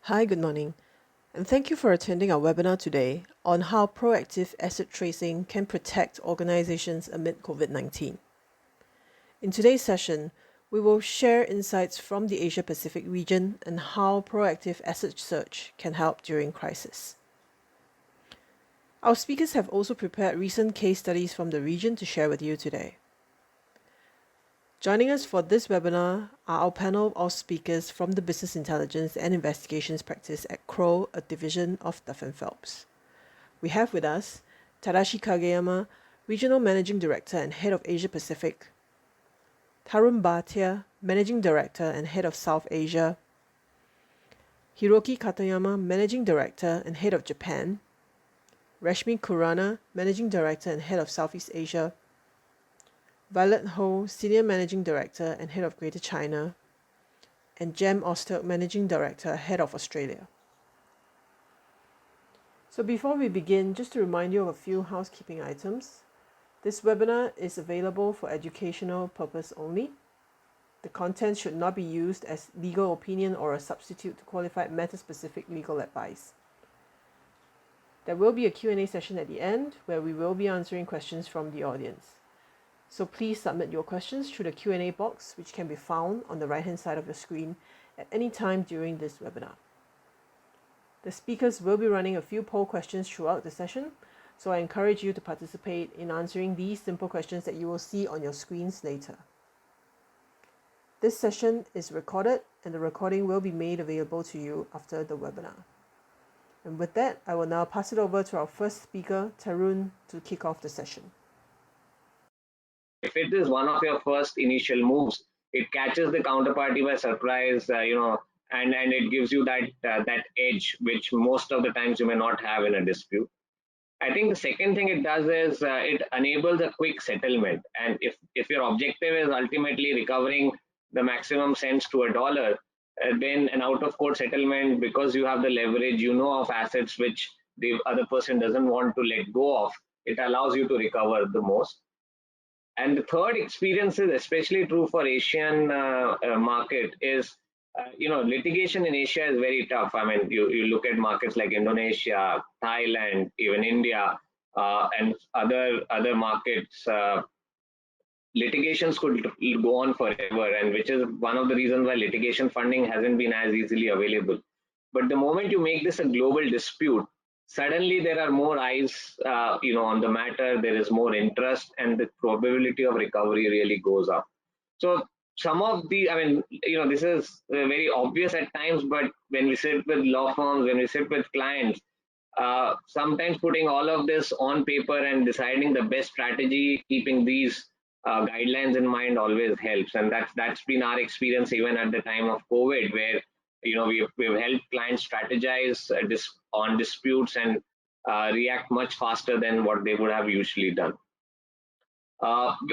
Hi, good morning, and thank you for attending our webinar today on how proactive asset tracing can protect organizations amid COVID-19. In today's session, we will share insights from the Asia Pacific region and how proactive asset search can help during crisis. Our speakers have also prepared recent case studies from the region to share with you today. Joining us for this webinar are our panel of speakers from the Business Intelligence and Investigations practice at Crow, a division of Duff & Phelps. We have with us Tadashi Kageyama, Regional Managing Director and Head of Asia Pacific, Tarun Bhatia, Managing Director and Head of South Asia, Hiroki Katayama, Managing Director and Head of Japan, Reshmi Khurana, Managing Director and Head of Southeast Asia, Violet Ho, Senior Managing Director and Head of Greater China, and Jem Osterk, Managing Director, Head of Australia. So before we begin, just to remind you of a few housekeeping items. This webinar is available for educational purpose only. The content should not be used as legal opinion or a substitute to qualified matter-specific legal advice. There will be a Q&A session at the end where we will be answering questions from the audience. So please submit your questions through the Q&A box, which can be found on the right-hand side of your screen at any time during this webinar. The speakers will be running a few poll questions throughout the session, so I encourage you to participate in answering these simple questions that you will see on your screens later. This session is recorded, and the recording will be made available to you after the webinar. And with that, I will now pass it over to our first speaker, Tarun, to kick off the session. If it is one of your first initial moves, it catches the counterparty by surprise, and it gives you that edge, which most of the times you may not have in a dispute. I think the second thing it does is it enables a quick settlement. And if your objective is ultimately recovering the maximum cents to a dollar, then an out-of-court settlement, because you have the leverage, of assets which the other person doesn't want to let go of, it allows you to recover the most. And the third experience is especially true for Asian market is, litigation in Asia is very tough. I mean, you look at markets like Indonesia, Thailand, even India, and other markets. Litigations could go on forever, and which is one of the reasons why litigation funding hasn't been as easily available. But the moment you make this a global dispute, suddenly there are more eyes, on the matter. There is more interest, and the probability of recovery really goes up. So some of the, this is very obvious at times, but when we sit with law firms, when we sit with clients, sometimes putting all of this on paper and deciding the best strategy, keeping these guidelines in mind always helps. And that's been our experience even at the time of COVID, where we've helped clients strategize on disputes and react much faster than what they would have usually done.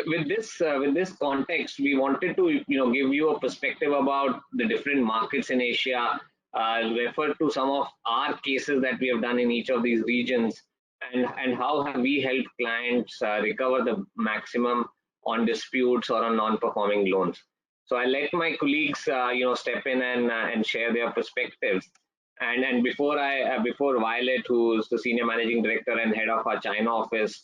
With this context, we wanted to give you a perspective about the different markets in Asia, refer to some of our cases that we have done in each of these regions, and how have we helped clients recover the maximum on disputes or on non-performing loans. So I let my colleagues step in and share their perspectives. And before Violet, who's the senior managing director and head of our China office,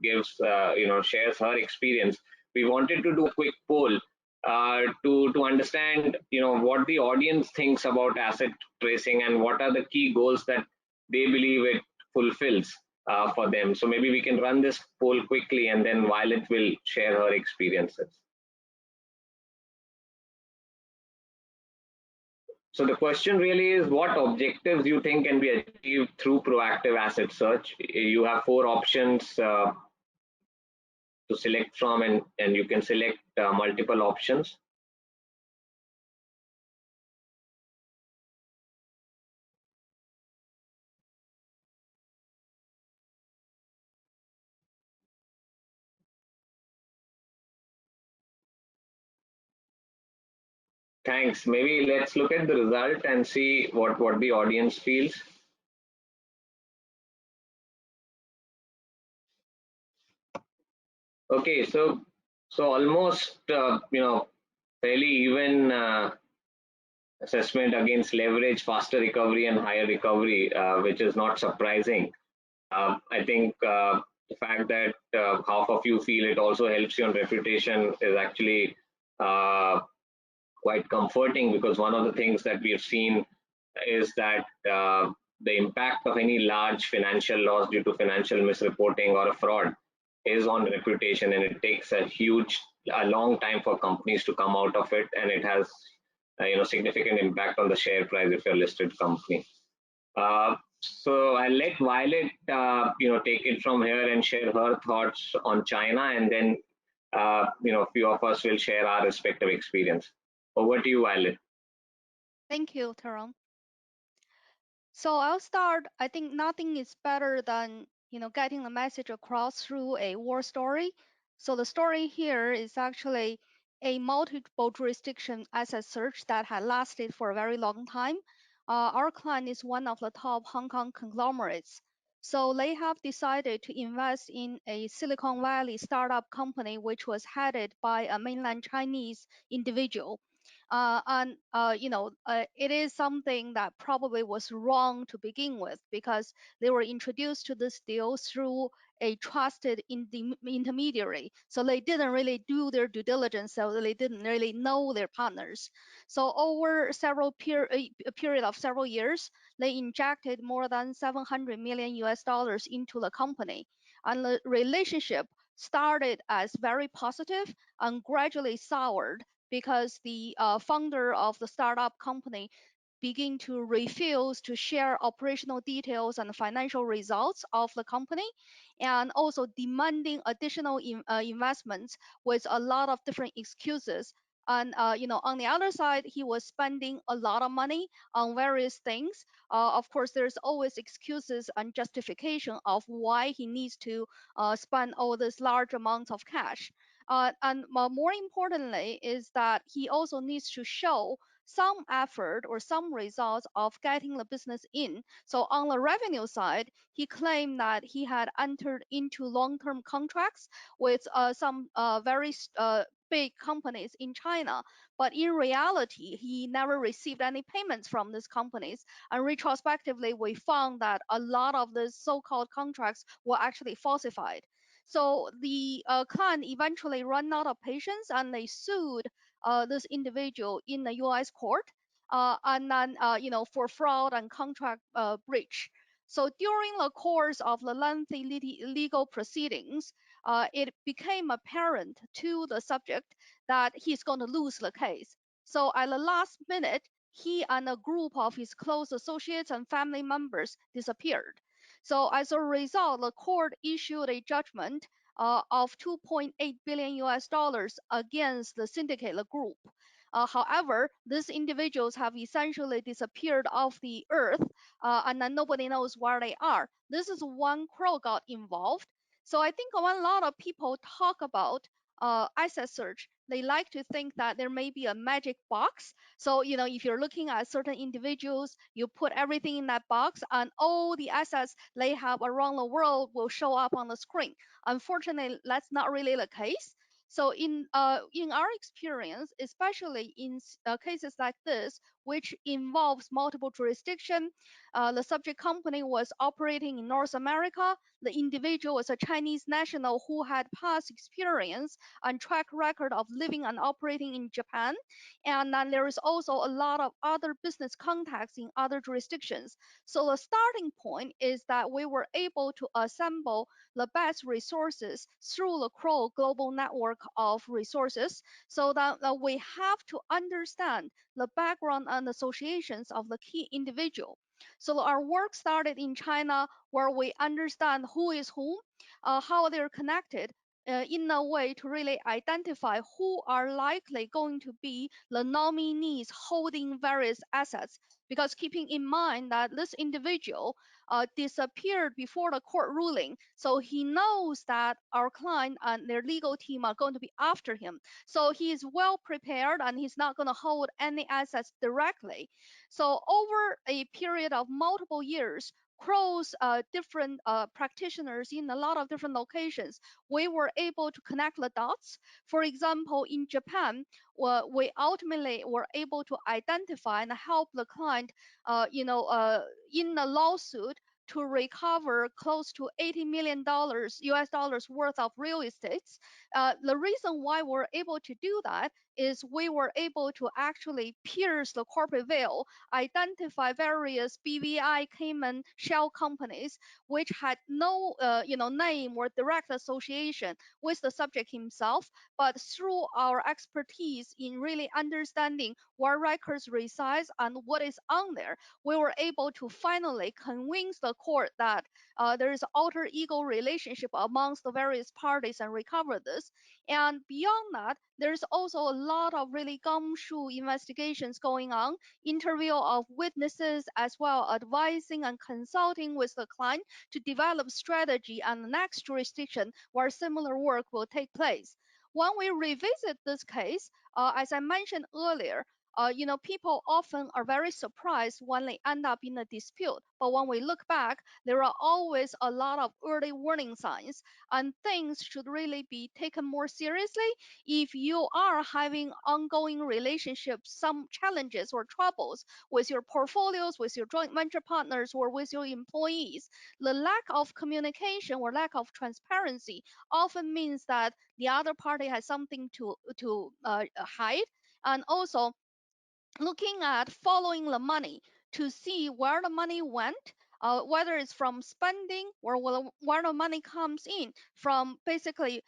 shares her experience, we wanted to do a quick poll to understand what the audience thinks about asset tracing and what are the key goals that they believe it fulfills for them. So maybe we can run this poll quickly, and then Violet will share her experiences. So the question really is, what objectives you think can be achieved through proactive asset search? You have 4 options to select from, and you can select multiple options. Thanks. Maybe let's look at the result and see what the audience feels. Okay, so almost fairly even assessment against leverage, faster recovery, and higher recovery, which is not surprising. I think the fact that half of you feel it also helps you on reputation is actually uh, quite comforting, because one of the things that we have seen is that the impact of any large financial loss due to financial misreporting or a fraud is on reputation, and it takes a long time for companies to come out of it, and it has significant impact on the share price if you're a listed company. So I'll let Violet, take it from here and share her thoughts on China, and then, a few of us will share our respective experience. Over to you, Violet. Thank you, Tarun. So I'll start. I think nothing is better than getting the message across through a war story. So the story here is actually a multiple jurisdiction asset search that had lasted for a very long time. Our client is one of the top Hong Kong conglomerates. So they have decided to invest in a Silicon Valley startup company, which was headed by a mainland Chinese individual. It is something that probably was wrong to begin with, because they were introduced to this deal through a trusted intermediary. So they didn't really do their due diligence, so they didn't really know their partners. So over a period of several years, they injected more than 700 million US dollars into the company. And the relationship started as very positive and gradually soured, because the founder of the startup company begin to refuse to share operational details and financial results of the company, and also demanding additional investments with a lot of different excuses. And on the other side, he was spending a lot of money on various things. Of course, there's always excuses and justification of why he needs to spend all this large amounts of cash. And more importantly is that he also needs to show some effort or some results of getting the business in. So on the revenue side, he claimed that he had entered into long-term contracts with some very big companies in China, but in reality, he never received any payments from these companies. And retrospectively, we found that a lot of the so-called contracts were actually falsified. So the client eventually ran out of patience, and they sued this individual in the U.S. court, and then for fraud and contract breach. So during the course of the lengthy legal proceedings, it became apparent to the subject that he's going to lose the case. So at the last minute, he and a group of his close associates and family members disappeared. So as a result, the court issued a judgment of 2.8 billion US dollars against the syndicate group. However, these individuals have essentially disappeared off the earth, and then nobody knows where they are. This is one crow got involved. So I think when a lot of people talk about asset search, they like to think that there may be a magic box. So, if you're looking at certain individuals, you put everything in that box, and all the assets they have around the world will show up on the screen. Unfortunately, that's not really the case. So in our experience, especially in cases like this, which involves multiple jurisdiction, the subject company was operating in North America. The individual was a Chinese national who had past experience and track record of living and operating in Japan. And then there is also a lot of other business contacts in other jurisdictions. So the starting point is that we were able to assemble the best resources through the Crow global network of resources, so that we have to understand the background and associations of the key individual. So our work started in China, where we understand who is whom, how they're connected, in a way to really identify who are likely going to be the nominees holding various assets. Because keeping in mind that this individual disappeared before the court ruling, so he knows that our client and their legal team are going to be after him. So he is well prepared, and he's not going to hold any assets directly. So over a period of multiple years, cross different practitioners in a lot of different locations, we were able to connect the dots. For example, in Japan, we ultimately were able to identify and help the client, in the lawsuit to recover close to $80 million US dollars worth of real estates. The reason why we're able to do that is we were able to actually pierce the corporate veil, identify various BVI Cayman shell companies which had no name or direct association with the subject himself, but through our expertise in really understanding where records reside and what is on there, we were able to finally convince the court that there is alter ego relationship amongst the various parties and recover this. And beyond that, there's also a lot of really gumshoe investigations going on, interview of witnesses, as well advising and consulting with the client to develop strategy and the next jurisdiction where similar work will take place. When we revisit this case, as I mentioned earlier, people often are very surprised when they end up in a dispute. But when we look back, there are always a lot of early warning signs, and things should really be taken more seriously. If you are having ongoing relationships, some challenges or troubles with your portfolios, with your joint venture partners, or with your employees, the lack of communication or lack of transparency often means that the other party has something to hide. And also, looking at following the money to see where the money went, whether it's from spending or where the money comes in from basically,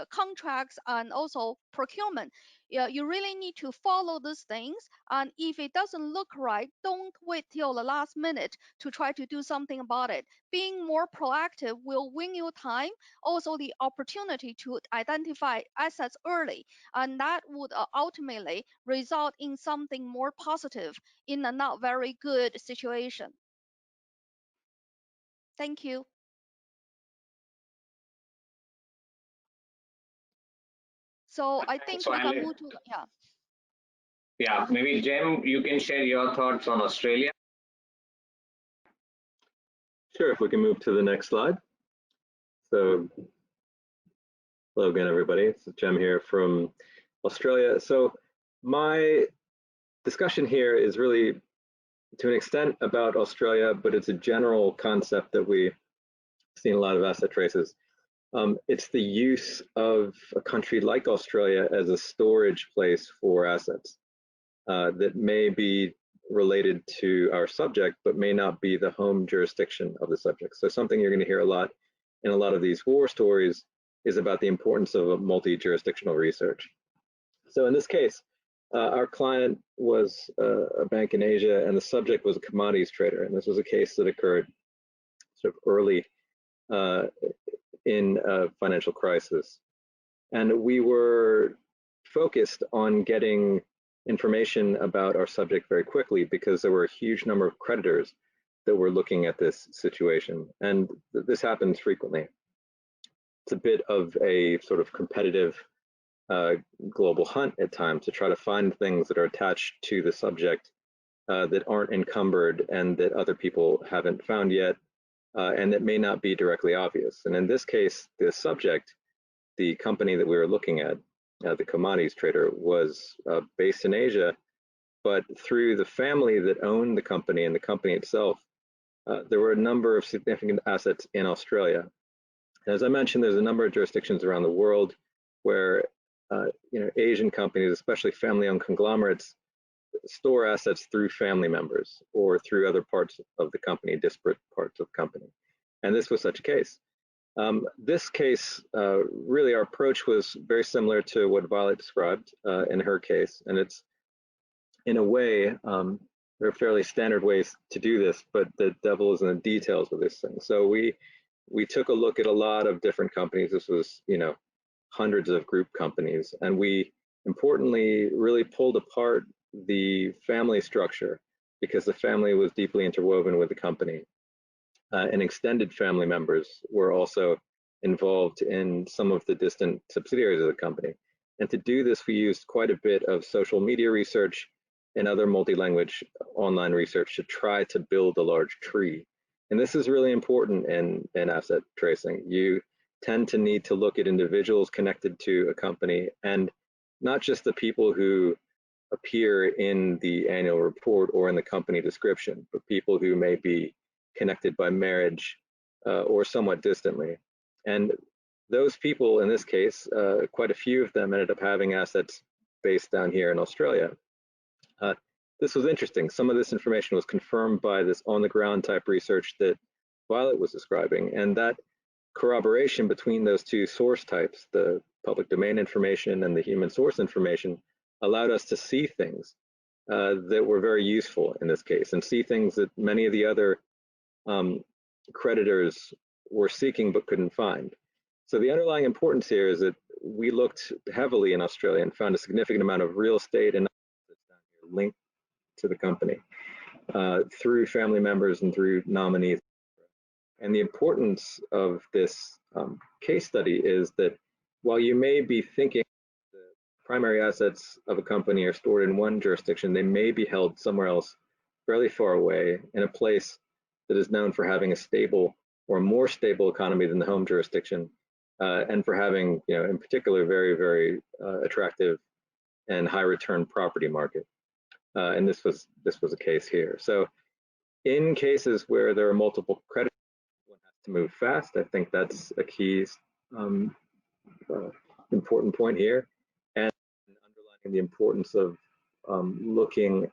contracts and also procurement. You really need to follow these things. And if it doesn't look right, don't wait till the last minute to try to do something about it. Being more proactive will win you time, also the opportunity to identify assets early, and that would ultimately result in something more positive in a not very good situation. Thank you. So I think So we can move to, yeah, maybe Jem, you can share your thoughts on Australia. Sure, if we can move to the next slide. So, hello again, everybody. It's Jem here from Australia. So my discussion here is really, to an extent, about Australia, but it's a general concept that we see in a lot of asset traces. It's the use of a country like Australia as a storage place for assets that may be related to our subject, but may not be the home jurisdiction of the subject. So something you're going to hear a lot in a lot of these war stories is about the importance of a multi-jurisdictional research. So in this case, our client was a bank in Asia, and the subject was a commodities trader. And this was a case that occurred sort of early in a financial crisis. And we were focused on getting information about our subject very quickly because there were a huge number of creditors that were looking at this situation. And this happens frequently. It's a bit of a sort of competitive global hunt at times to try to find things that are attached to the subject that aren't encumbered and that other people haven't found yet, and that may not be directly obvious. And in this case, the subject, the company that we were looking at, the commodities trader, was based in Asia, but through the family that owned the company and the company itself, there were a number of significant assets in Australia. As I mentioned, there's a number of jurisdictions around the world where Asian companies, especially family-owned conglomerates, store assets through family members or through other parts of the company, disparate parts of the company. And this was such a case. This case, really our approach was very similar to what Violet described in her case. And it's, in a way, there are fairly standard ways to do this, but the devil is in the details with this thing. So we took a look at a lot of different companies. This was, hundreds of group companies. And we, importantly, really pulled apart the family structure because the family was deeply interwoven with the company. And extended family members were also involved in some of the distant subsidiaries of the company. And to do this, we used quite a bit of social media research and other multi-language online research to try to build a large tree And this is really important in asset tracing. You tend to need to look at individuals connected to a company, and not just the people who appear in the annual report or in the company description, but people who may be connected by marriage or somewhat distantly. And those people, in this case, quite a few of them ended up having assets based down here in Australia. This was interesting. Some of this information was confirmed by this on-the-ground type research that Violet was describing, and that corroboration between those two source types, the public domain information and the human source information, allowed us to see things that were very useful in this case, and see things that many of the other creditors were seeking but couldn't find. So the underlying importance here is that we looked heavily in Australia and found a significant amount of real estate and linked to the company through family members and through nominees. And the importance of this case study is that while you may be thinking the primary assets of a company are stored in one jurisdiction, they may be held somewhere else fairly far away in a place that is known for having a stable or more stable economy than the home jurisdiction, and for having, in particular, very, very attractive and high return property market. And this was a case here. So in cases where there are multiple creditors, one has to move fast. I think that's a key important point here, and underlining the importance of looking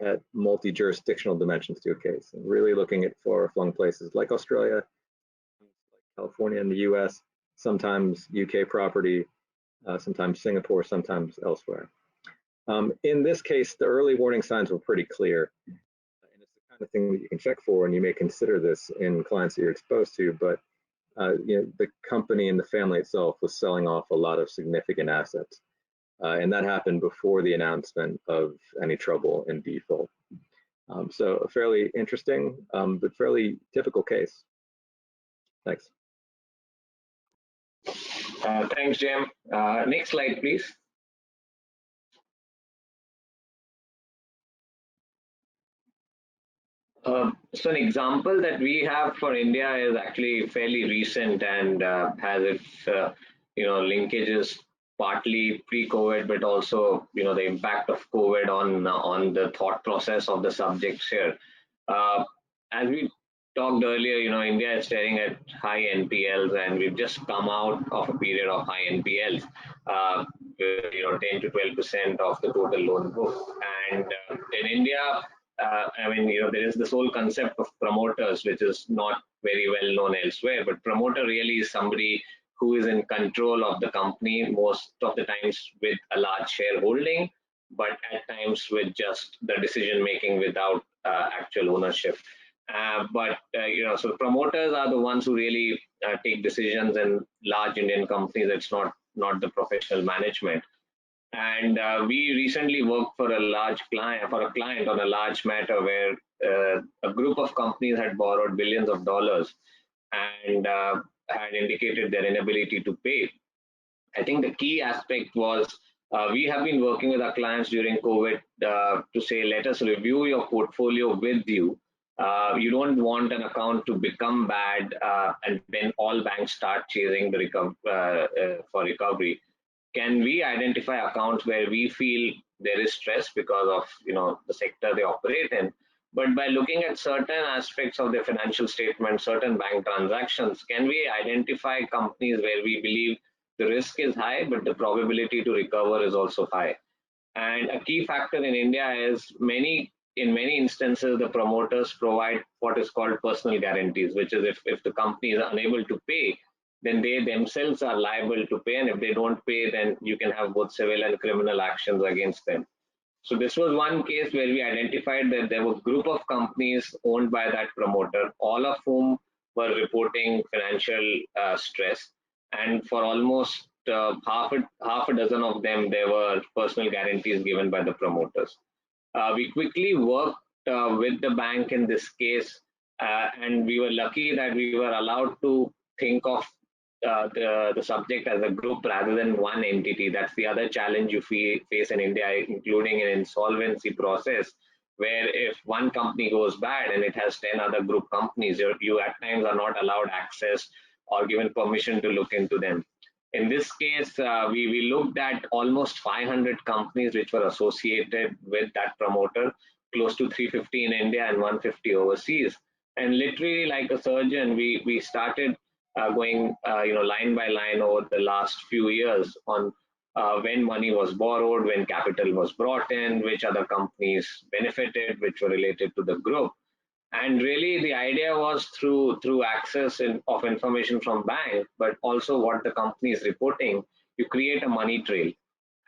at multi-jurisdictional dimensions to a case, and really looking at far-flung places like Australia, like California and the US, sometimes UK property, sometimes Singapore, sometimes elsewhere. In this case, the early warning signs were pretty clear, and it's the kind of thing that you can check for, and you may consider this in clients that you're exposed to, but the company and the family itself was selling off a lot of significant assets, and that happened before the announcement of any trouble in default. So a fairly interesting, but fairly typical case. Thanks. Thanks, Jim. Next slide, please. So an example that we have for India is actually fairly recent and has its linkages partly pre-COVID, but also the impact of COVID on the thought process of the subjects here. As we talked earlier, India is staring at high NPLs, and we've just come out of a period of high NPLs, 10 to 12% of the total loan book. And in India, there is this whole concept of promoters, which is not very well known elsewhere, but promoter really is somebody who is in control of the company, most of the times with a large shareholding, but at times with just the decision making without actual ownership. So promoters are the ones who really take decisions in large Indian companies. It's not the professional management. And we recently worked for a client on a large matter where a group of companies had borrowed billions of dollars and had indicated their inability to pay. I think the key aspect was we have been working with our clients during COVID to say, let us review your portfolio with you. You don't want an account to become bad and then all banks start chasing the for recovery. Can we identify accounts where we feel there is stress because of the sector they operate in? But by looking at certain aspects of their financial statement, certain bank transactions, can we identify companies where we believe the risk is high, but the probability to recover is also high? And a key factor in India is in many instances, the promoters provide what is called personal guarantees, which is if the company is unable to pay, then they themselves are liable to pay. And if they don't pay, then you can have both civil and criminal actions against them. So this was one case where we identified that there was a group of companies owned by that promoter, all of whom were reporting financial stress. And for almost half a dozen of them, there were personal guarantees given by the promoters. We quickly worked with the bank in this case, and we were lucky that we were allowed to think of the subject as a group rather than one entity. That's the other challenge you face in India, including an insolvency process where if one company goes bad and it has 10 other group companies, you at times are not allowed access or given permission to look into them. In this case, we looked at almost 500 companies which were associated with that promoter, close to 350 in India and 150 overseas. And literally, like a surgeon, we started going line by line over the last few years on when money was borrowed, when capital was brought in, which other companies benefited, which were related to the group. And really the idea was through access of information from bank, but also what the company is reporting, you create a money trail.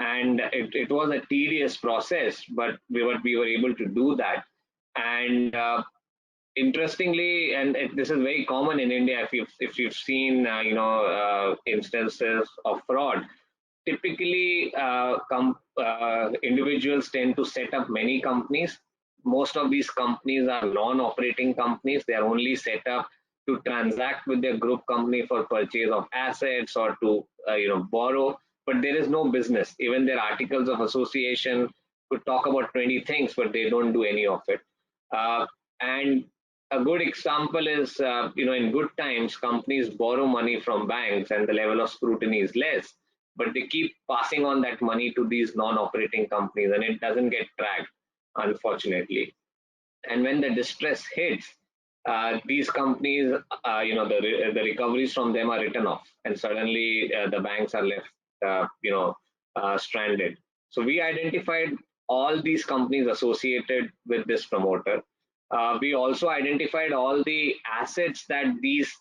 And it was a tedious process, but we were able to do that. And interestingly, and this is very common in India, if you've seen instances of fraud, typically individuals tend to set up many companies. Most of these companies are non-operating companies. They are only set up to transact with their group company for purchase of assets or to borrow, but there is no business. Even their articles of association could talk about 20 things, but they don't do any of it. And a good example is, in good times, companies borrow money from banks and the level of scrutiny is less, but they keep passing on that money to these non-operating companies and it doesn't get tracked, unfortunately. And when the distress hits, these companies, the recoveries from them are written off, and suddenly the banks are left, stranded. So we identified all these companies associated with this promoter. We also identified all the assets that these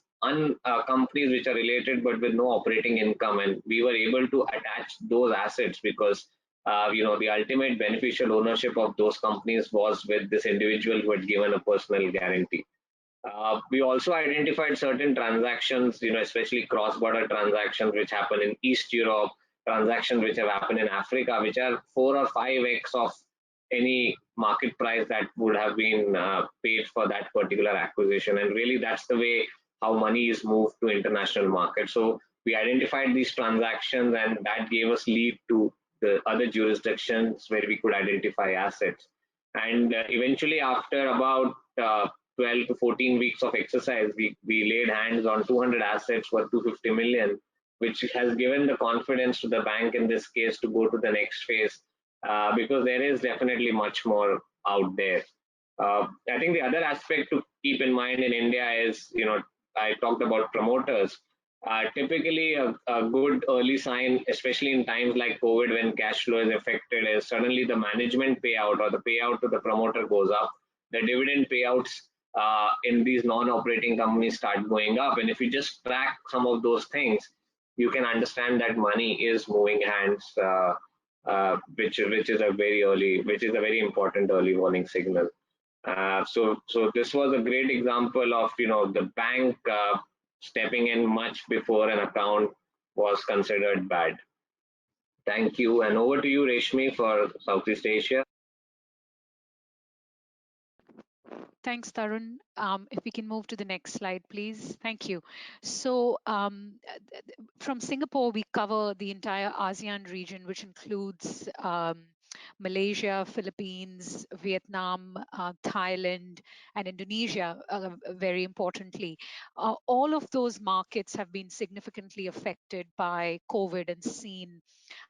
companies which are related but with no operating income, and we were able to attach those assets because the ultimate beneficial ownership of those companies was with this individual who had given a personal guarantee. We also identified certain transactions, especially cross-border transactions which happen in East Europe, transactions which have happened in Africa, which are 4 or 5x of any market price that would have been paid for that particular acquisition. And really, that's the way how money is moved to international markets. So we identified these transactions, and that gave us lead to the other jurisdictions where we could identify assets. And eventually, after about 12 to 14 weeks of exercise, we laid hands on 200 assets worth 250 million, which has given the confidence to the bank in this case to go to the next phase, because there is definitely much more out there. I think the other aspect to keep in mind in India is, I talked about promoters. Typically, a good early sign, especially in times like COVID when cash flow is affected, is suddenly the management payout or the payout to the promoter goes up. The dividend payouts in these non-operating companies start going up. And if you just track some of those things, you can understand that money is moving hands, which is a very important early warning signal. So this was a great example of the bank stepping in much before an account was considered bad. Thank you, and over to you, Reshmi, for Southeast Asia. Thanks, Tarun. If we can move to the next slide, please. Thank you. So from Singapore, we cover the entire ASEAN region, which includes Malaysia, Philippines, Vietnam, Thailand, and Indonesia, very importantly. All of those markets have been significantly affected by COVID and seen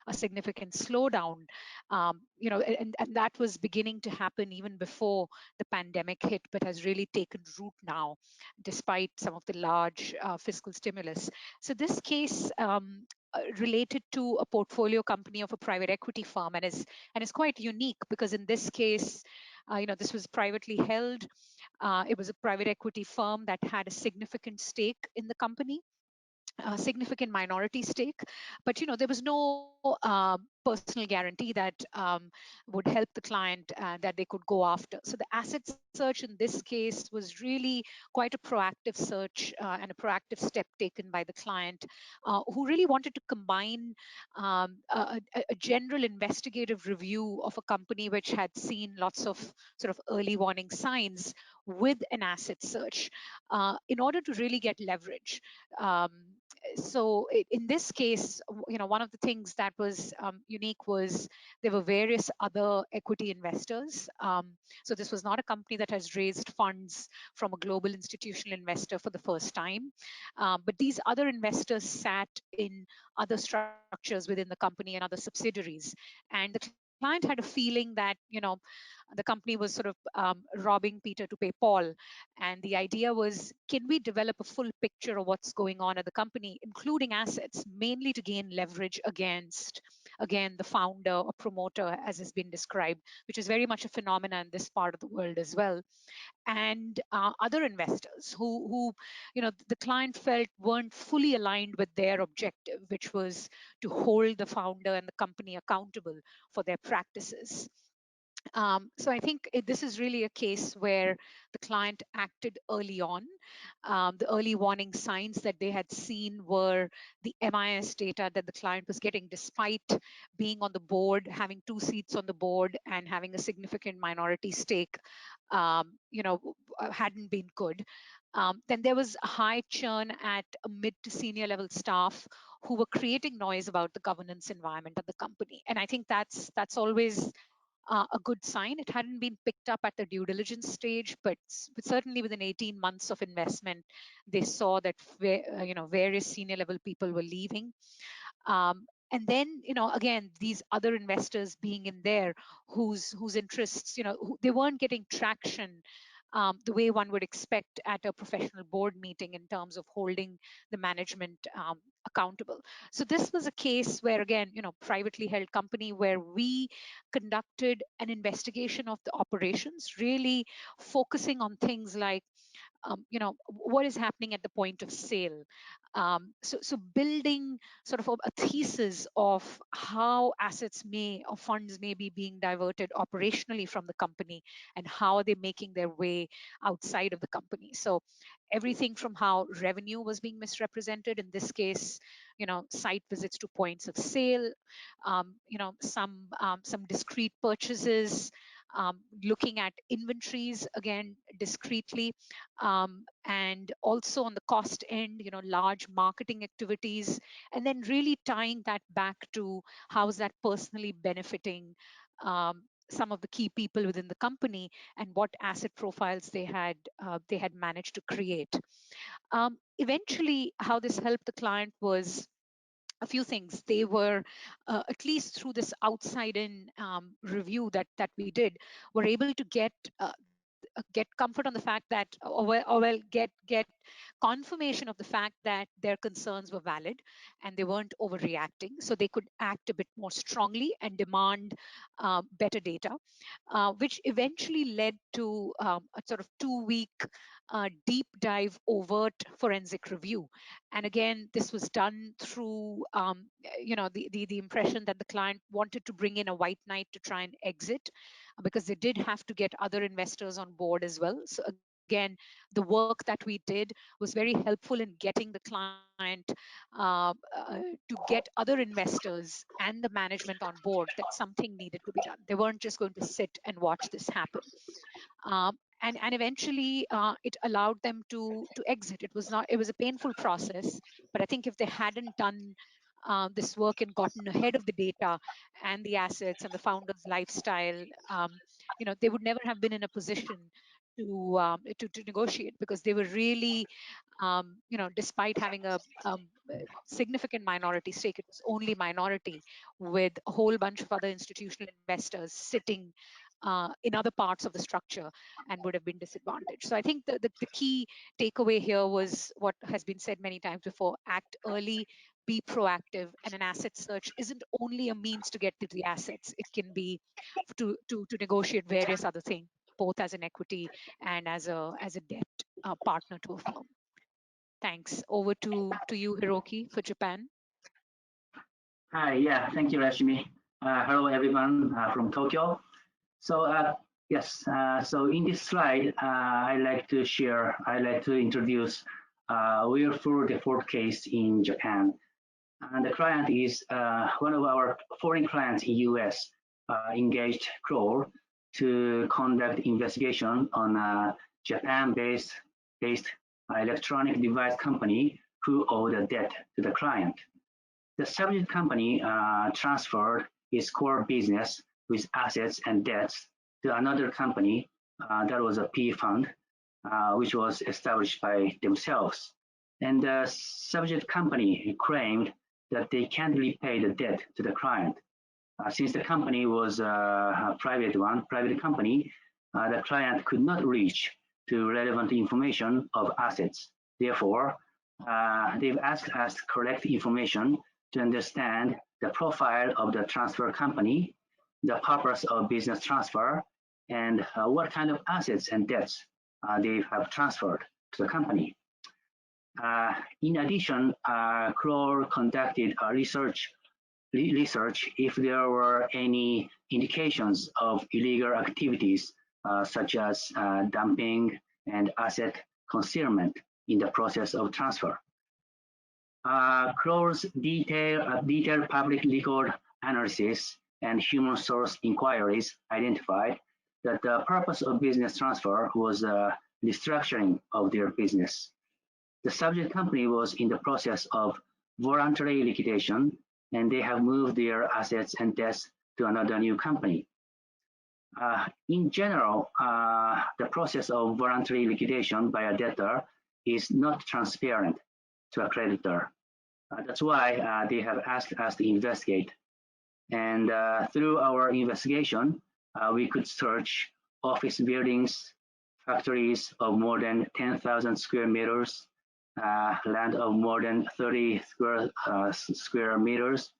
a significant slowdown, and that was beginning to happen even before the pandemic hit, but has really taken root now, despite some of the large fiscal stimulus. So this case related to a portfolio company of a private equity firm, and is quite unique because in this case, this was privately held. It was a private equity firm that had a significant stake in the company, a significant minority stake, but there was no personal guarantee that would help the client that they could go after. So the asset search in this case was really quite a proactive search and a proactive step taken by the client, who really wanted to combine a general investigative review of a company which had seen lots of sort of early warning signs with an asset search in order to really get leverage. So in this case, one of the things that was unique was there were various other equity investors. So this was not a company that has raised funds from a global institutional investor for the first time, but these other investors sat in other structures within the company and other subsidiaries, and the client had a feeling that the company was sort of robbing Peter to pay Paul. And the idea was, can we develop a full picture of what's going on at the company, including assets, mainly to gain leverage against, again, the founder or promoter, as has been described, which is very much a phenomenon in this part of the world as well. And other investors who the client felt weren't fully aligned with their objective, which was to hold the founder and the company accountable for their practices. So I think this is really a case where the client acted early on. The early warning signs that they had seen were the MIS data that the client was getting, despite being on the board, having 2 seats on the board, and having a significant minority stake. Hadn't been good. Then there was a high churn at a mid to senior level staff who were creating noise about the governance environment at the company, and I think that's always a good sign. It hadn't been picked up at the due diligence stage, but certainly within 18 months of investment, they saw that various senior level people were leaving. And then, again, these other investors being in there, whose interests, they weren't getting traction the way one would expect at a professional board meeting in terms of holding the management accountable. So this was a case where, again, privately held company, where we conducted an investigation of the operations, really focusing on things like what is happening at the point of sale. So building sort of a thesis of how assets or funds may be being diverted operationally from the company, and how are they making their way outside of the company. So everything from how revenue was being misrepresented, in this case, site visits to points of sale, some discrete purchases, looking at inventories again discreetly, and also on the cost end, large marketing activities, and then really tying that back to how is that personally benefiting some of the key people within the company, and what asset profiles they had managed to create. Eventually, how this helped the client was a few things. They were, at least through this outside-in review that we did, were able to get comfort on the fact that, get confirmation of the fact that their concerns were valid and they weren't overreacting. So they could act a bit more strongly and demand better data, which eventually led to a sort of 2-week deep dive overt forensic review. And again, this was done through the impression that the client wanted to bring in a white knight to try and exit, because they did have to get other investors on board as well. So again, the work that we did was very helpful in getting the client to get other investors and the management on board that something needed to be done. They weren't just going to sit and watch this happen. And eventually it allowed them to exit. It was a painful process, but I think if they hadn't done this work and gotten ahead of the data and the assets and the founder's lifestyle, they would never have been in a position to negotiate, because they were really, despite having a significant minority stake, it was only minority, with a whole bunch of other institutional investors sitting in other parts of the structure, and would have been disadvantaged. So I think the key takeaway here was what has been said many times before: act early, be proactive, and an asset search isn't only a means to get to the assets. It can be to negotiate various other things, both as an equity and as a debt partner to a firm. Thanks. Over to you, Hiroki, for Japan. Hi, yeah, thank you, Reshmi. Hello, everyone from Tokyo. So yes, so in this slide, I'd like to introduce willful default case in Japan. And the client is one of our foreign clients in US, engaged Kroll to conduct investigation on a Japan-based electronic device company who owe the debt to the client. The subject company transferred its core business with assets and debts to another company that was a PE fund, which was established by themselves. And the subject company claimed that they can't repay the debt to the client. Since the company was a private company, the client could not reach to relevant information of assets. Therefore, they've asked us to collect information to understand the profile of the transfer company, the purpose of business transfer, and what kind of assets and debts they have transferred to the company. In addition, Kroll conducted research if there were any indications of illegal activities such as dumping and asset concealment in the process of transfer. Kroll's detailed public record analysis and human source inquiries identified that the purpose of business transfer was restructuring of their business. The subject company was in the process of voluntary liquidation, and they have moved their assets and debts to another new company. In general, the process of voluntary liquidation by a debtor is not transparent to a creditor. That's why they have asked us to investigate. And through our investigation, we could search office buildings, factories of more than 10,000 square meters, land of more than 30,000 square meters.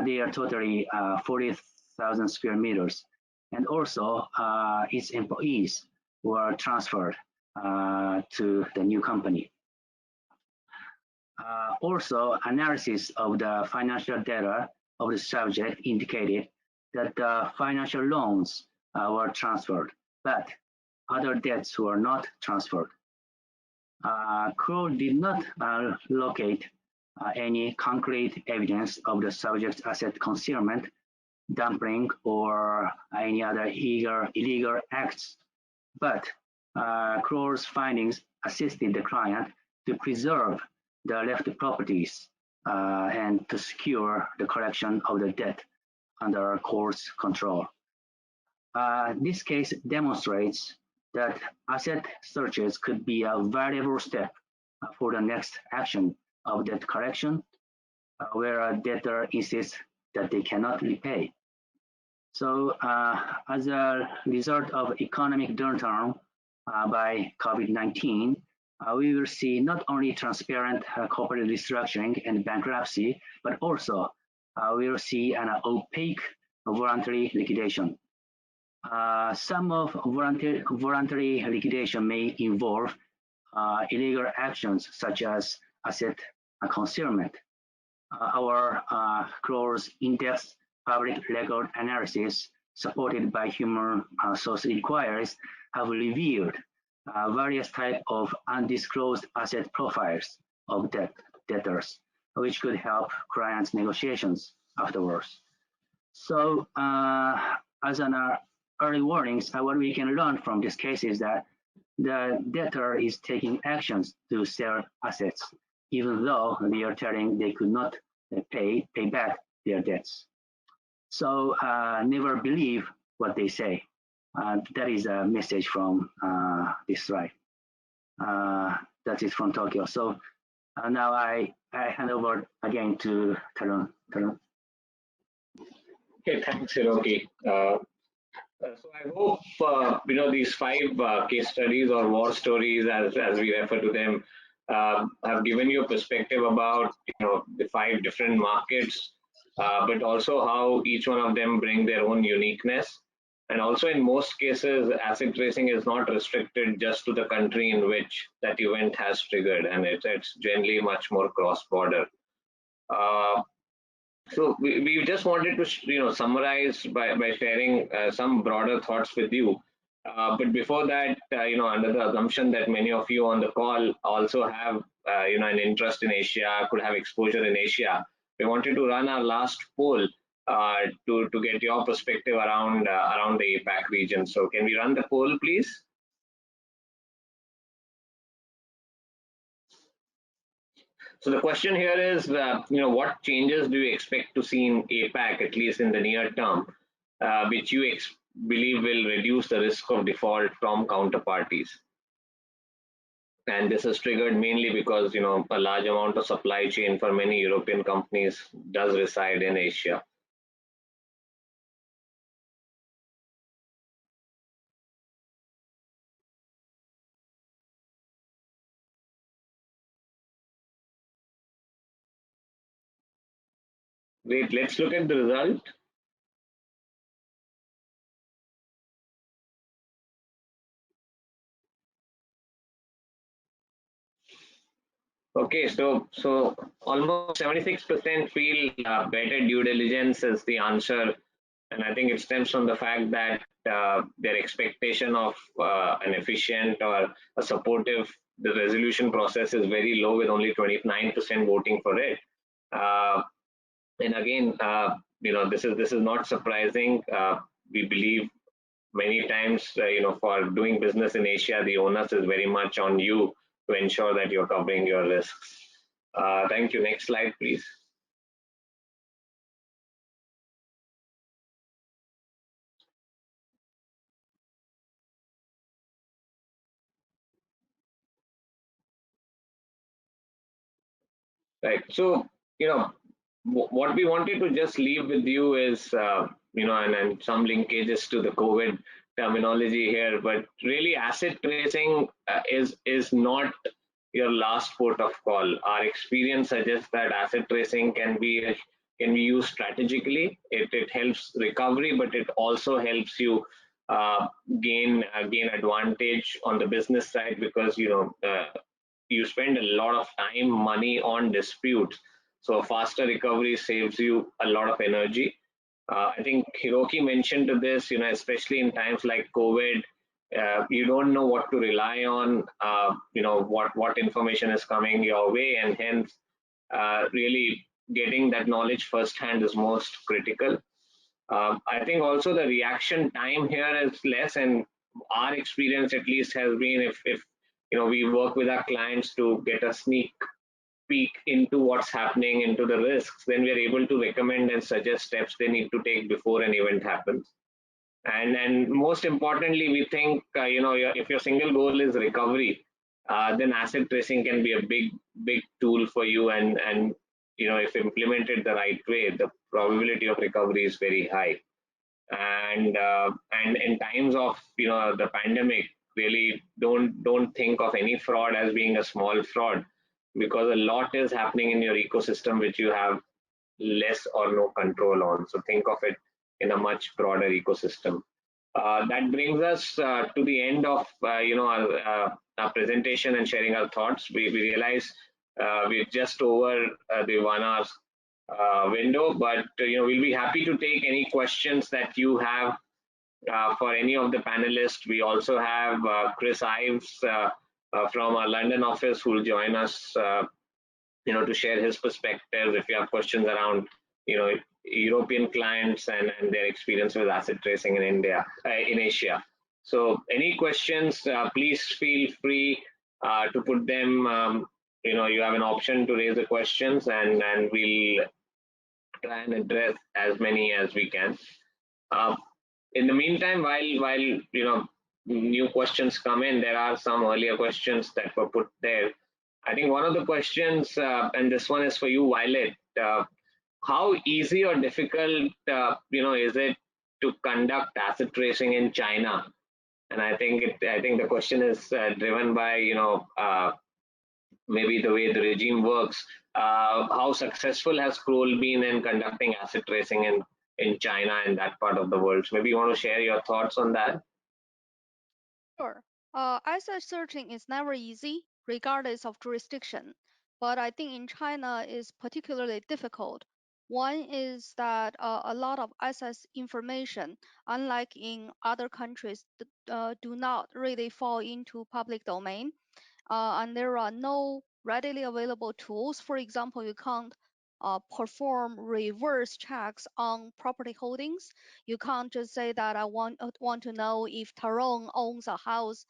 They are totally 40,000 square meters. And also, its employees were transferred to the new company. Also, analysis of the financial data of the subject indicated that the financial loans were transferred, but other debts were not transferred. Kroll did not locate any concrete evidence of the subject's asset concealment, dumping, or any other illegal acts, but Kroll's findings assisted the client to preserve the left properties and to secure the collection of the debt under court's control. This case demonstrates that asset searches could be a valuable step for the next action of debt collection, where a debtor insists that they cannot repay. So as a result of economic downturn by COVID-19, we will see not only transparent corporate restructuring and bankruptcy, but also we will see an opaque voluntary liquidation. Some of voluntary liquidation may involve illegal actions such as asset concealment. Our Kroll's in-depth public record analysis, supported by human source inquiries, have revealed various types of undisclosed asset profiles of debtors, which could help clients' negotiations afterwards. So, as an early warnings, what we can learn from this case is that the debtor is taking actions to sell assets, even though they are telling they could not pay back their debts. So never believe what they say. That is a message from this slide. That is from Tokyo. So now I hand over again to Tarun. Okay, thanks, Hiroki. So I hope these 5 case studies or war stories, as we refer to them, have given you a perspective about the 5 different markets, but also how each one of them bring their own uniqueness. And also, in most cases, asset tracing is not restricted just to the country in which that event has triggered, and it's generally much more cross-border. So we just wanted to summarize by sharing some broader thoughts with you. But before that, under the assumption that many of you on the call also have an interest in Asia, could have exposure in Asia, we wanted to run our last poll to get your perspective around the APAC region. So can we run the poll, please? So the question here is, what changes do you expect to see in APAC, at least in the near term, which you believe will reduce the risk of default from counterparties? And this is triggered mainly because, a large amount of supply chain for many European companies does reside in Asia. Wait, let's look at the result. Okay, so almost 76% feel better due diligence is the answer, and I think it stems from the fact that their expectation of an efficient or a supportive the resolution process is very low, with only 29% voting for it. And again, this is not surprising. We believe many times, for doing business in Asia, the onus is very much on you to ensure that you're covering your risks. Thank you. Next slide, please. Right. So, what we wanted to just leave with you is, and some linkages to the COVID terminology here, but really asset tracing is not your last port of call. Our experience suggests that asset tracing can be used strategically. It helps recovery, but it also helps you gain advantage on the business side, because you spend a lot of time, money on disputes. So faster recovery saves you a lot of energy. I think Hiroki mentioned to this, especially in times like COVID, you don't know what to rely on, what information is coming your way, and hence really getting that knowledge firsthand is most critical. I think also the reaction time here is less, and our experience at least has been, if we work with our clients to get a sneak peek into what's happening, into the risks, then we are able to recommend and suggest steps they need to take before an event happens. And most importantly, we think, if your single goal is recovery, then asset tracing can be a big tool for you, and if implemented the right way, the probability of recovery is very high. And in times of the pandemic, really don't think of any fraud as being a small fraud, because a lot is happening in your ecosystem which you have less or no control on. So think of it in a much broader ecosystem. That brings us to the end of our presentation and sharing our thoughts. We realize we're just over the 1 hour window, but we'll be happy to take any questions that you have for any of the panelists. We also have Chris Ives from our London office who will join us, to share his perspective if you have questions around, European clients and their experience with asset tracing in in Asia. So any questions, please feel free to put them. You have an option to raise the questions, and we'll try and address as many as we can. In the meantime, while new questions come in, there are some earlier questions that were put there. I think one of the questions, and this one is for you, Violet. How easy or difficult, is it to conduct asset tracing in China? And I think the question is driven by maybe the way the regime works. How successful has Kroll been in conducting asset tracing in China and that part of the world? So maybe you want to share your thoughts on that? Sure. Asset searching is never easy, regardless of jurisdiction. But I think in China is particularly difficult. One is that a lot of asset information, unlike in other countries, do not really fall into public domain. And there are no readily available tools. For example, you can't perform reverse checks on property holdings. You can't just say that I want to know if Tarun owns a house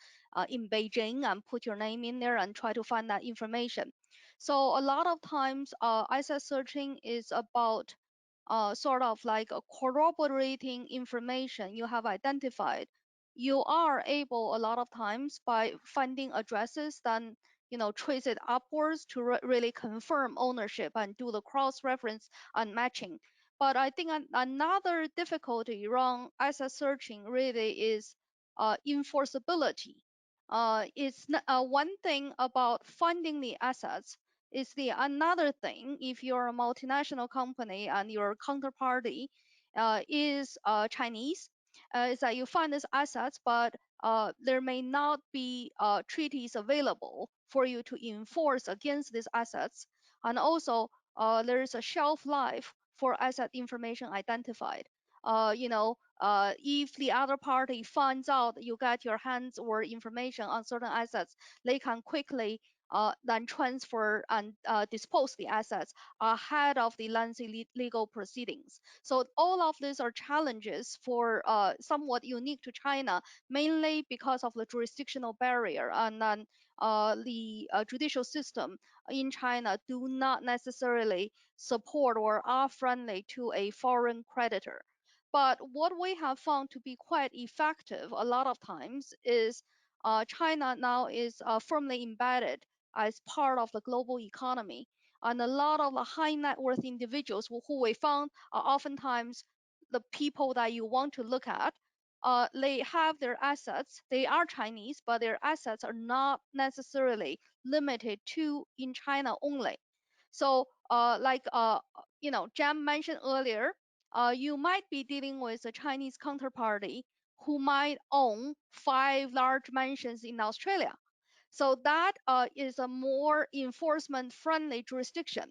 in Beijing and put your name in there and try to find that information. So a lot of times, asset searching is about sort of like corroborating information you have identified. You are able a lot of times by finding addresses, then trace it upwards to really confirm ownership and do the cross-reference and matching. But I think another difficulty around asset searching really is enforceability. It's one thing about finding the assets. Is the another thing if you're a multinational company and your counterparty is Chinese, is that you find these assets, but there may not be treaties available for you to enforce against these assets, and also there is a shelf life for asset information identified. If the other party finds out you got your hands or information on certain assets, they can quickly then transfer and dispose the assets ahead of the lengthy legal proceedings. So all of these are challenges for somewhat unique to China, mainly because of the jurisdictional barrier, and then the judicial system in China do not necessarily support or are friendly to a foreign creditor. But what we have found to be quite effective a lot of times is China now is firmly embedded as part of the global economy. And a lot of the high net worth individuals who we found are oftentimes the people that you want to look at. They have their assets. They are Chinese, but their assets are not necessarily limited to in China only. So, Jam mentioned earlier, you might be dealing with a Chinese counterparty who might own 5 large mansions in Australia. So that is a more enforcement-friendly jurisdiction.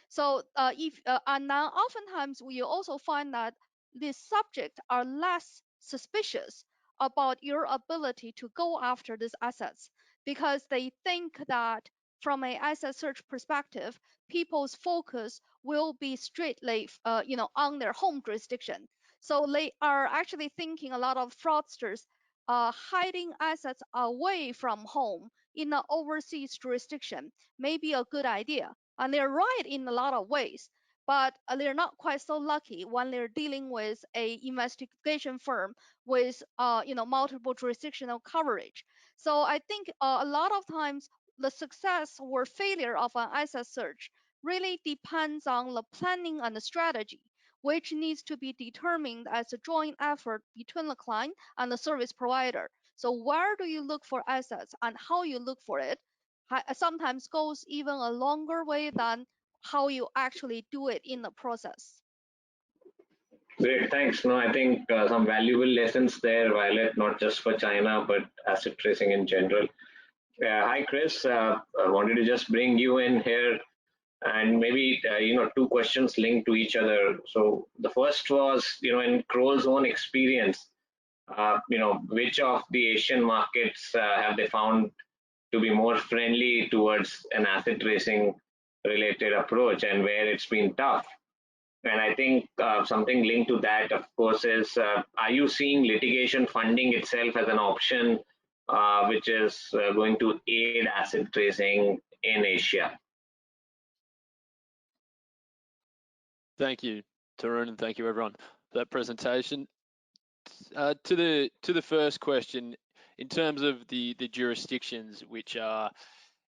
So and now oftentimes we also find that the subjects are less suspicious about your ability to go after these assets because they think that from an asset search perspective, people's focus will be strictly, on their home jurisdiction. So they are actually thinking a lot of fraudsters hiding assets away from home in an overseas jurisdiction may be a good idea. And they're right in a lot of ways, but they're not quite so lucky when they're dealing with a investigation firm with multiple jurisdictional coverage. So I think a lot of times the success or failure of an asset search really depends on the planning and the strategy, which needs to be determined as a joint effort between the client and the service provider. So where do you look for assets and how you look for it sometimes goes even a longer way than how you actually do it in the process. Great, thanks. No, I think some valuable lessons there, Violet, not just for China, but asset tracing in general. Hi, Chris. I wanted to just bring you in here and maybe, two questions linked to each other. So the first was, in Kroll's own experience, which of the Asian markets have they found to be more friendly towards an asset tracing related approach and where it's been tough? And I think something linked to that, of course, is are you seeing litigation funding itself as an option which is going to aid asset tracing in Asia? Thank you, Tarun, and thank you everyone for that presentation. To the first question, in terms of the jurisdictions which are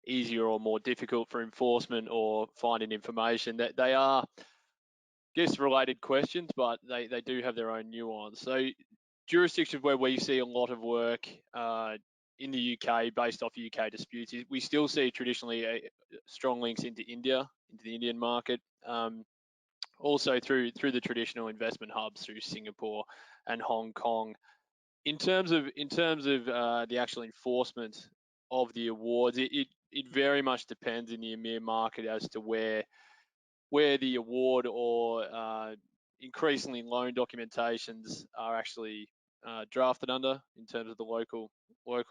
easier or more difficult for enforcement or finding information, that they are, I guess, related questions, but they do have their own nuance. So jurisdictions where we see a lot of work in the UK based off UK disputes, we still see traditionally strong links into India, into the Indian market. Also through the traditional investment hubs through Singapore and Hong Kong. In terms of the actual enforcement of the awards, it very much depends in the EMEA market as to where the award or increasingly loan documentations are actually drafted under in terms of the local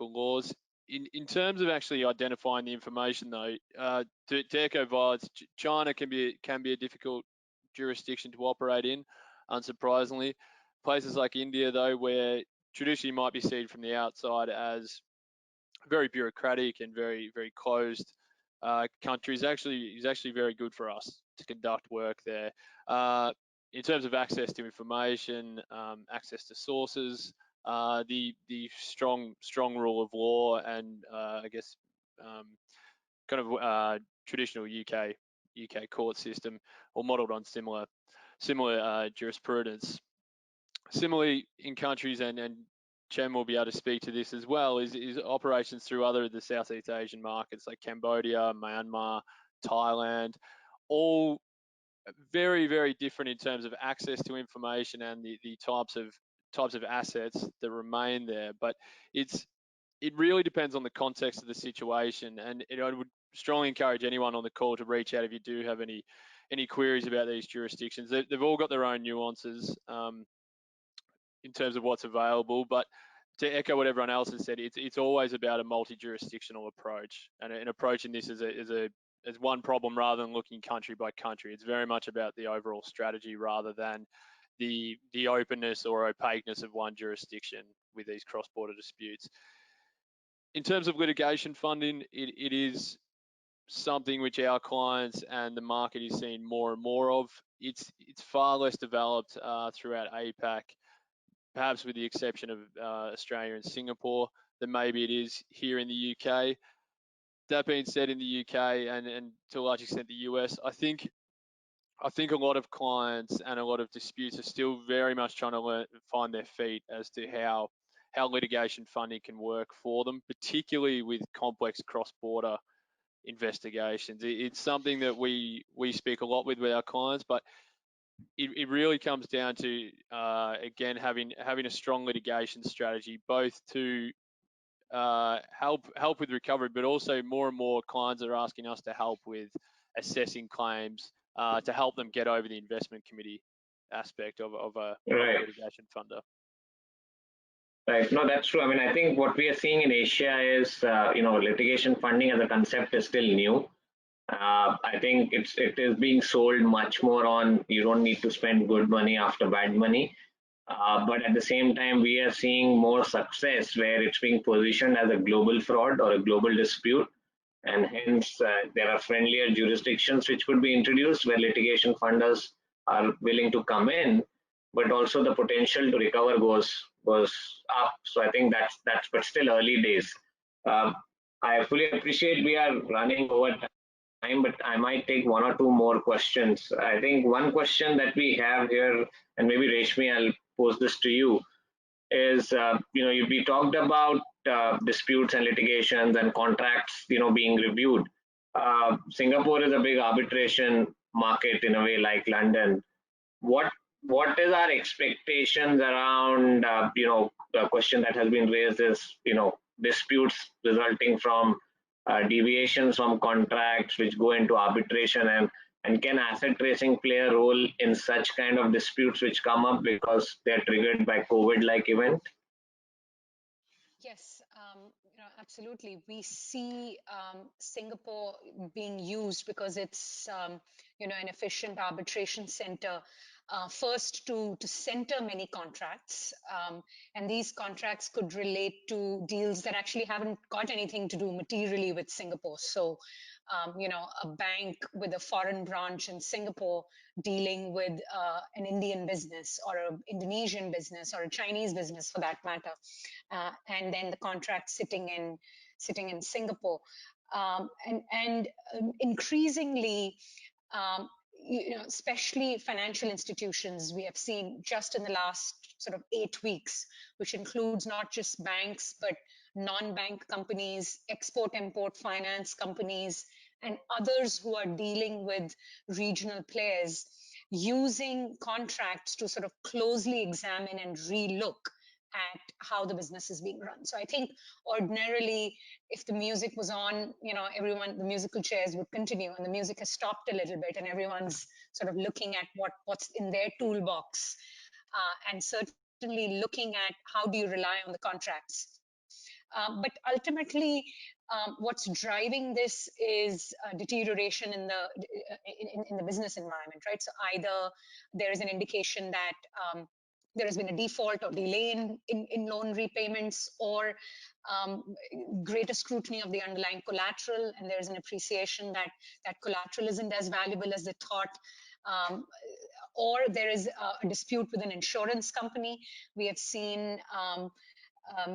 laws. In terms of actually identifying the information, though, to echo Violet's, China can be a difficult jurisdiction to operate in, unsurprisingly. Places like India, though, where traditionally might be seen from the outside as very bureaucratic and very, very closed country is actually very good for us to conduct work there. In terms of access to information, access to sources, the strong rule of law, and I guess kind of traditional UK court system, or modelled on similar jurisprudence. Similarly, in countries, and Chen will be able to speak to this as well, is operations through other of the Southeast Asian markets like Cambodia, Myanmar, Thailand, all very, very different in terms of access to information and the types of assets that remain there. But it really depends on the context of the situation, and I would strongly encourage anyone on the call to reach out if you do have any queries about these jurisdictions. They've all got their own nuances in terms of what's available, but to echo what everyone else has said, it's always about a multi-jurisdictional approach, and an approach in this as one problem rather than looking country by country. It's very much about the overall strategy rather than the openness or opaqueness of one jurisdiction with these cross-border disputes. In terms of litigation funding, it is something which our clients and the market is seeing more and more of. It's far less developed throughout APAC, perhaps with the exception of Australia and Singapore, than maybe it is here in the UK. That being said, in the UK and to a large extent the US, I think a lot of clients and a lot of disputes are still very much trying to find their feet as to how litigation funding can work for them, particularly with complex cross-border investigations. It's something that we speak a lot with our clients, but it really comes down to again having a strong litigation strategy, both to help with recovery, but also more and more clients are asking us to help with assessing claims to help them get over the investment committee aspect of a litigation funder. Right. No, that's true. I mean, I think what we are seeing in Asia is, litigation funding as a concept is still new. I think it is being sold much more on you don't need to spend good money after bad money. But at the same time, we are seeing more success where it's being positioned as a global fraud or a global dispute. And hence, there are friendlier jurisdictions which could be introduced where litigation funders are willing to come in, but also the potential to recover goes up. So I think that's but still early days. I fully appreciate we are running over time, but I might take one or two more questions. I think one question that we have here, and maybe Reshmi, I'll pose this to you, is we talked about disputes and litigations and contracts being reviewed. Singapore is a big arbitration market in a way, like London. What is our expectations around the question that has been raised is disputes resulting from deviations from contracts which go into arbitration, and can asset tracing play a role in such kind of disputes which come up because they're triggered by COVID-like event? Yes, absolutely. We see Singapore being used because it's, an efficient arbitration center. First, to center many contracts, and these contracts could relate to deals that actually haven't got anything to do materially with Singapore. So, a bank with a foreign branch in Singapore dealing with an Indian business or an Indonesian business or a Chinese business for that matter, and then the contract sitting in Singapore, and increasingly. Especially financial institutions, we have seen just in the last sort of 8 weeks, which includes not just banks, but non-bank companies, export-import finance companies, and others who are dealing with regional players, using contracts to sort of closely examine and re-look at how the business is being run. So I think ordinarily, if the music was on, the musical chairs would continue, and the music has stopped a little bit, and everyone's sort of looking at what's in their toolbox, and certainly looking at how do you rely on the contracts. But ultimately, what's driving this is deterioration in the business environment, right? So either there is an indication that there has been a default or delay in loan repayments, or greater scrutiny of the underlying collateral, and there's an appreciation that that collateral isn't as valuable as they thought, or there is a dispute with an insurance company. We have seen,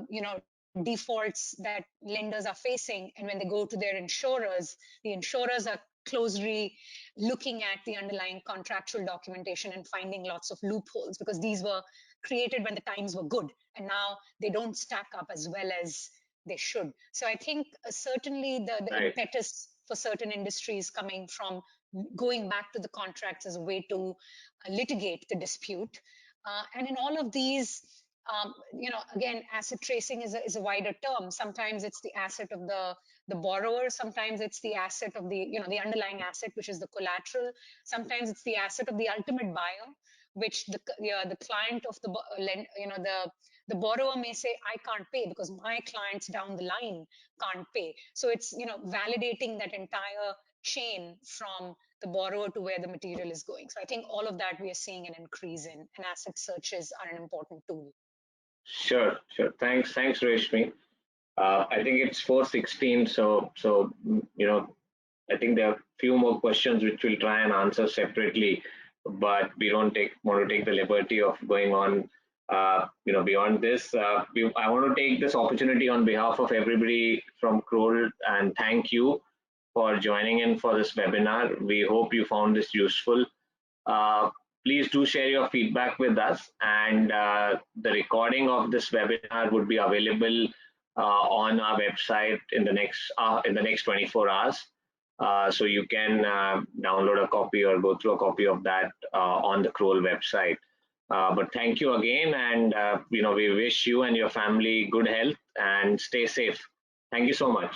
you know, defaults that lenders are facing, and when they go to their insurers, the insurers are closely looking at the underlying contractual documentation and finding lots of loopholes, because these were created when the times were good, and now they don't stack up as well as they should. So I think certainly the Right. impetus for certain industries coming from going back to the contracts as a way to litigate the dispute. And in all of these, you know, again, asset tracing is a wider term. Sometimes it's the asset of the borrower. Sometimes it's the asset of the, you know, the underlying asset, which is the collateral. Sometimes it's the asset of the ultimate buyer, which the client of the, you know, the borrower may say, I can't pay because my clients down the line can't pay. So it's, you know, validating that entire chain from the borrower to where the material is going. So I think all of that we are seeing an increase in, and asset searches are an important tool. Sure. Thanks, Reshmi. I think it's 4:16, so you know, I think there are a few more questions which we'll try and answer separately, but we don't want to take the liberty of going on, you know, beyond this. I want to take this opportunity on behalf of everybody from Kroll and thank you for joining in for this webinar. We hope you found this useful. Please do share your feedback with us, and the recording of this webinar would be available on our website in the next 24 hours. So you can download a copy or go through a copy of that on the Kroll website. But thank you again, and you know, we wish you and your family good health and stay safe. Thank you so much.